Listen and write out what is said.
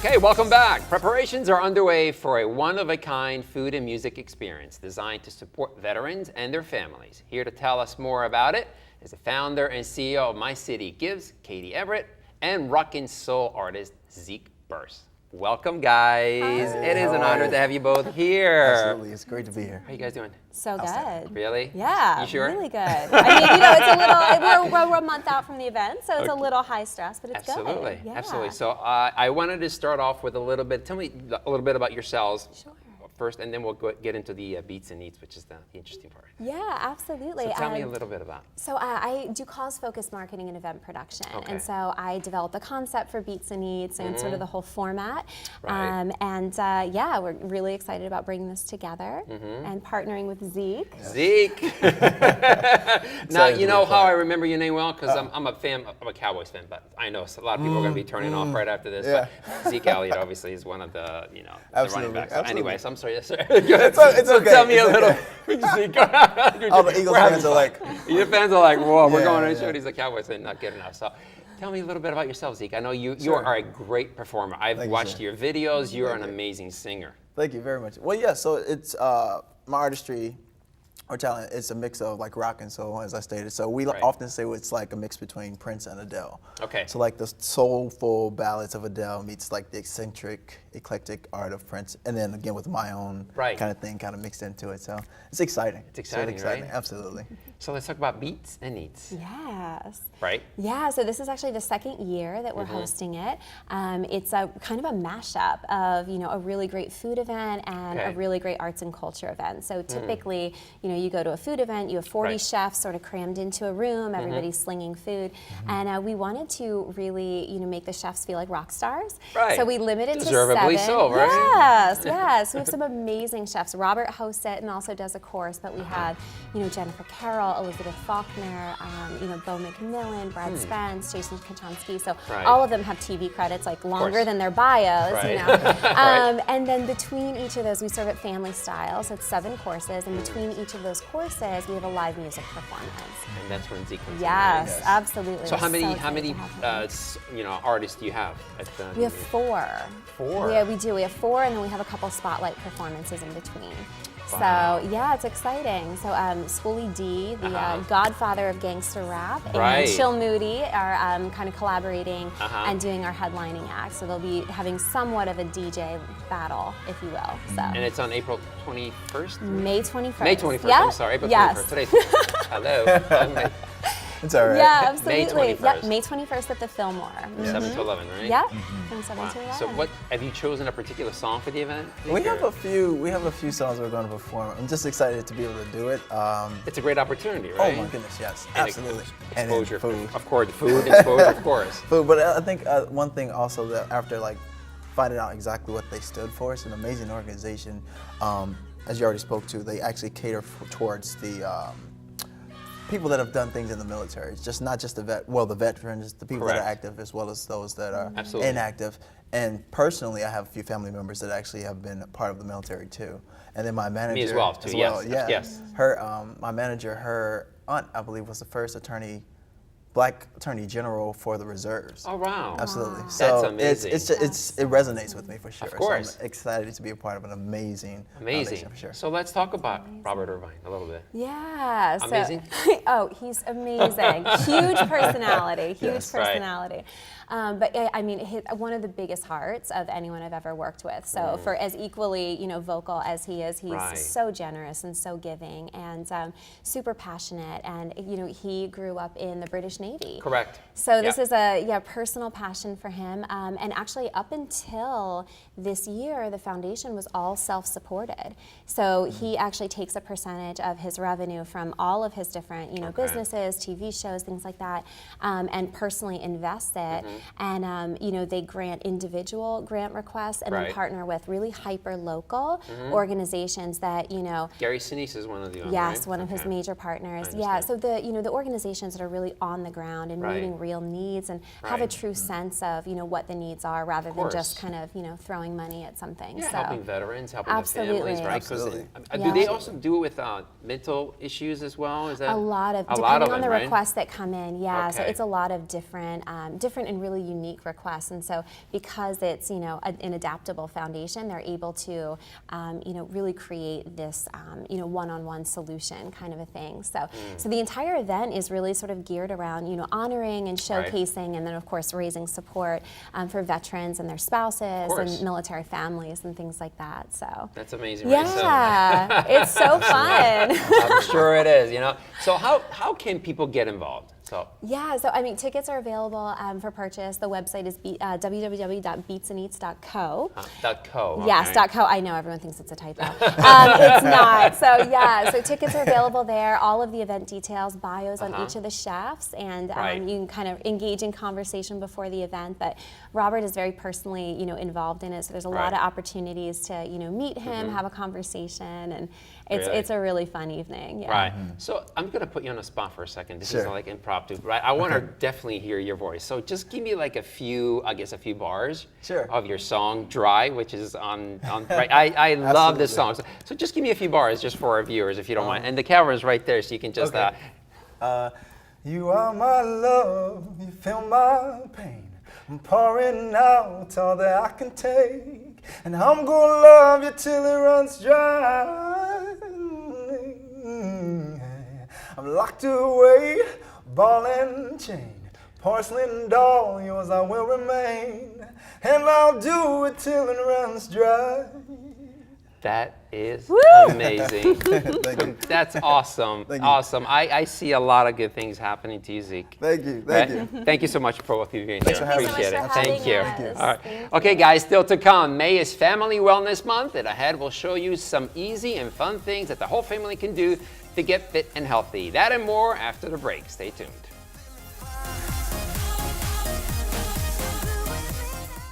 Okay, welcome back. Preparations are underway for a one-of-a-kind food and music experience designed to support veterans and their families. Here to tell us more about it is the founder and CEO of My City Gives, Katie Everett, and rockin' soul artist Zeke Burse. Welcome, guys. Hi. It is an honor to have you both here. Absolutely, it's great to be here. How you guys doing? So good. Really? Yeah. You sure? Really good. I mean, you know, it's a little, we're a month out from the event, so it's a little high stress, but it's Absolutely. good. Yeah. Absolutely. So I wanted to start off with a little bit, tell me a little bit about yourselves. Sure. First, and then we'll get into the beats and eats, which is the interesting part. Yeah, absolutely. So tell me a little bit about. So I do cause-focused marketing and event production, Okay. and so I develop the concept for Beats and Eats and sort of the whole format. Right. Yeah, we're really excited about bringing this together and partnering with Zeke. Zeke. Now, you know how I remember your name well? Because I'm a fan, I'm a Cowboys fan, but I know a lot of people are going to be turning off right after this. Yeah. But Zeke Elliott obviously is one of the, the running backs. So anyways, I'm sorry. Yes, sir. It's So okay. tell me It's a little. okay. Zeke. All the Eagles fans are like, Your fans are like, whoa, we're Yeah, going on yeah. show. He's a Cowboys fan, not good enough. So tell me a little bit about yourself, Zeke. I know you Sure. are a great performer. I've Thank you, watched sir. your videos. You're an amazing singer. Thank you very much. Well, yeah, so it's my artistry or talent, it's a mix of like rock and soul, as I stated. So we Right. often say it's like a mix between Prince and Adele. Okay. So like the soulful ballads of Adele meets like the eccentric, eclectic art of Prince, and then again with my own Right. kind of thing kind of mixed into it. So it's exciting. It's exciting, right? Absolutely. So let's talk about beats and eats, Yes. right? Yeah, so this is actually the second year that we're hosting it. It's a kind of a mashup of, a really great food event and Okay. a really great arts and culture event. So typically, you go to a food event, you have 40 Right. chefs sort of crammed into a room, everybody's slinging food. And we wanted to really, make the chefs feel like rock stars. Right. So we limited to Deservedly 7. so, right? Yes, yes. We have some amazing chefs. Robert hosts it and also does a course, but we have, Jennifer Carroll, Elizabeth Faulkner, Bo McMillan, Brad Spence, Jason Kaczynski. So Right. all of them have TV credits like longer course. than their bios, Right. Right. And then between each of those, we serve it family style. So it's 7 courses, and between each of those courses, we have a live music performance. And that's when Zeke comes in. Yes, Right? absolutely. So We're how many excited to have him. artists do you have at the? We have 4. 4? Yeah, we do. We have 4, and then we have a couple spotlight performances in between. Wow. So yeah, it's exciting. So Schoolie D, the godfather of gangster rap, Right. and Chill Moody are kind of collaborating Uh-huh. and doing our headlining act. So they'll be having somewhat of a DJ battle, if you will. So And it's on April 21st? May 21st. May 21st, Yep. I'm sorry, April yes. 21st. Today's, hello. It's all right. Yeah, absolutely. May 21st. Yep, May 21st at the Fillmore. 7 to 11, right? Yep, from 7 Wow. to 11. So what, have you chosen a particular song for the event? We have a few songs we're going to perform. I'm just excited to be able to do it. It's a great opportunity, Oh right? my goodness, yes, And absolutely. Exposure, food. of course, food exposure, of course. Food, but I think one thing also that after like finding out exactly what they stood for, it's an amazing organization. As you already spoke to, they actually cater towards the people that have done things in the military. It's just not just the veterans, the people that are Correct. active, as well as those that are Absolutely. inactive. And personally, I have a few family members that actually have been a part of the military too. And then my manager as well, too, yes, yeah. yes. Her, my manager, her aunt, I believe, was the first Black Attorney General for the reserves. Oh, wow. Absolutely. That's So amazing. it resonates with me for sure. Of course. So I'm excited to be a part of an amazing Amazing. foundation for sure. So let's talk about Robert Irvine a little bit. Yeah. So, Amazing? oh, he's amazing. Huge personality. Huge Yes. Right. personality. But I mean, one of the biggest hearts of anyone I've ever worked with. So for as equally, vocal as he is, he's Right. so generous and so giving and super passionate. And he grew up in the British Navy. Correct. So this Yep. is a personal passion for him. And actually, up until this year, the foundation was all self-supported. So he actually takes a percentage of his revenue from all of his different, businesses, TV shows, things like that, and personally invests it. And they grant individual grant requests and Right. then partner with really hyper-local organizations that Gary Sinise is one of the ones, Yes, right? one of his Okay. major partners. I Yeah, understand. so the organizations that are really on the ground and Right. meeting real needs and have a Right. true sense of what the needs are rather than just course. kind of throwing money at something. Yeah, so helping veterans, helping Absolutely. the families, right? 'Cause Absolutely. do they Yeah. also do it with mental issues as well? Is that a lot of a depending lot of on them, the right? requests that come in. Yeah, so Okay. it's a lot of different and really unique requests. And so because it's, you know, an adaptable foundation, they're able to, you know, really create this, you know, one-on-one solution kind of a thing. So, so the entire event is really sort of geared around, you know, honoring and showcasing, and then of course raising support for veterans and their spouses and military families and things like that. So that's amazing. Yeah, it's so fun. I'm sure it is. You know. So how can people get involved? So yeah, so I mean, tickets are available for purchase. The website is www.beatsandeats.co. .co. Yes, .co. I know everyone thinks it's a typo. It's not. So yeah, so tickets are available there. All of the event details, bios on each of the chefs, and you can kind of engage in conversation before the event. But Robert is very personally, you know, involved in it. So there's a lot of opportunities to, you know, meet him, have a conversation, and it's a really fun evening. Yeah. Right. So I'm gonna put you on the spot for a second. This is like impromptu, right? I want to definitely hear your voice. So just give me like a few, I guess, a few bars of your song "Dry," which is on right. I love this song. So just give me a few bars just for our viewers, if you don't mind. And the camera's right there, so you can just. You are my love, you feel my pain. I'm pouring out all that I can take, and I'm gonna love you till it runs dry. I'm locked away, ball and chain, porcelain doll, yours I will remain, and I'll do it till it runs dry. That is amazing. That's awesome. Awesome. I see a lot of good things happening to you, Zeke. Thank you. Thank you. Thank you so much for both of you being here. Appreciate it. Thank you. All right. Okay, guys, still to come. May is Family Wellness Month, and ahead we'll show you some easy and fun things that the whole family can do to get fit and healthy. That and more after the break. Stay tuned.